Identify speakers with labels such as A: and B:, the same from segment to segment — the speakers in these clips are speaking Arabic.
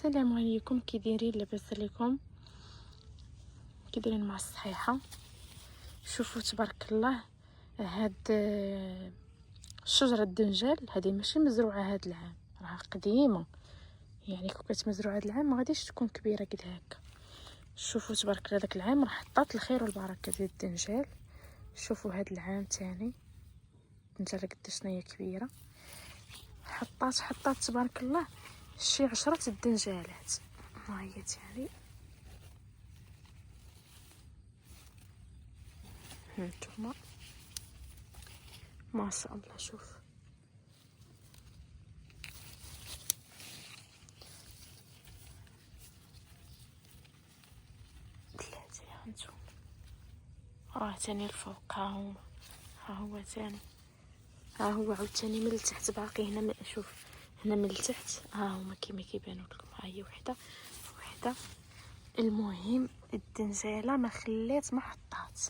A: السلام عليكم، كي دايرين؟ لاباس عليكم؟ كي دايرين مع الصحيحه؟ شوفوا تبارك الله، هاد شجره الدنجال هذه ماشي مزروعه هاد العام، راها قديمه، يعني كون كانت مزروعه هاد العام ما غاديش تكون كبيره قد هكا. شوفوا تبارك الله، داك العام راه حطات الخير والبركه ديال الدنجال. شوفوا هاد العام تاني الدنجال قداش هي كبيره، حطات تبارك الله شي 10 الدنجالات. ها هي تاني، هانتوما ما شاء الله. شوف بلاتي، هانتوما راه تاني الفوق، ها هو تاني، ها هو عاوتاني من التحت باقي هنا. شوف هنا من التحت ها هما كيما كيبانوا لكم، ها هي وحده. المهم الدنجاله ما خلات ما حطات.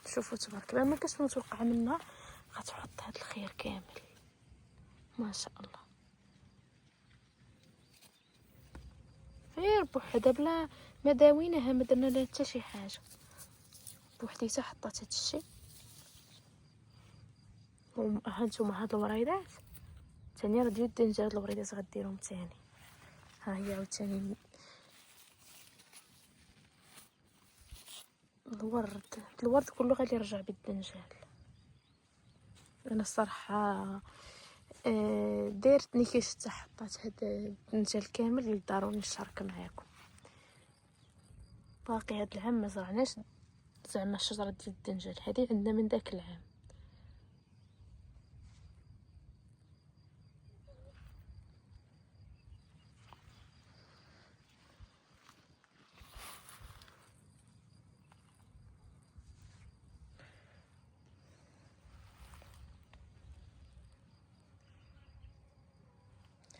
A: شوفوا تبارك الله، ما كنتش متوقعه منها غتحط هذا الخير كامل، ما شاء الله. غير بوحدها بلا ما داويناها، ما درنا لها حتى شي حاجه، بوحديتها حطات هذا الشيء. هانتوما هاد الوريدات ثاني راه ديال الدنجال، هاد الوريدات غديرهم ثاني. ها هي عاوتاني الورد كله غادي يرجع بالدنجال. انا الصراحه دارتني كي شفت حطات هاد الدنجال كامل للدار ونشارك معاكم. باقي هاد العام ما زرعناش زعما الشجره ديال الدنجال هذه، عندنا من داك العام.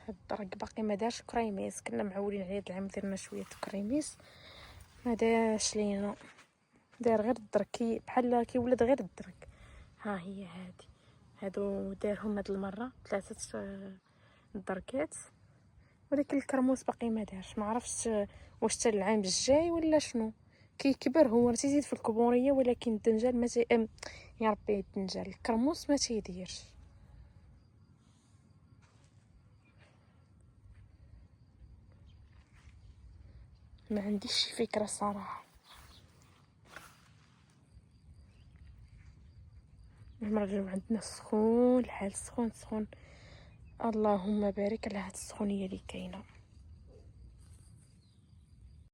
A: هاد الدرك باقي ما دارش كريميس، كنا معولين عليه هاد العام درنا شويه كريميس، ما دارش لينا، دار غير الدركي بحال كيولد غير الدرك. ها هي هادو دارهم هاد المره 3 دركات، ولكن الكرموس باقي ما دارش. ما عرفتش واش حتى العام الجاي ولا شنو. كيكبر هو راه تيزيد في الكبوريه، ولكن الدنجال ما يا ربي الدنجال الكرموس ما تيديرش. ما عنديش شي فكره صراحه. المرجو عندنا سخون، الحال سخون. اللهم بارك على هاد السخونيه اللي كاينه.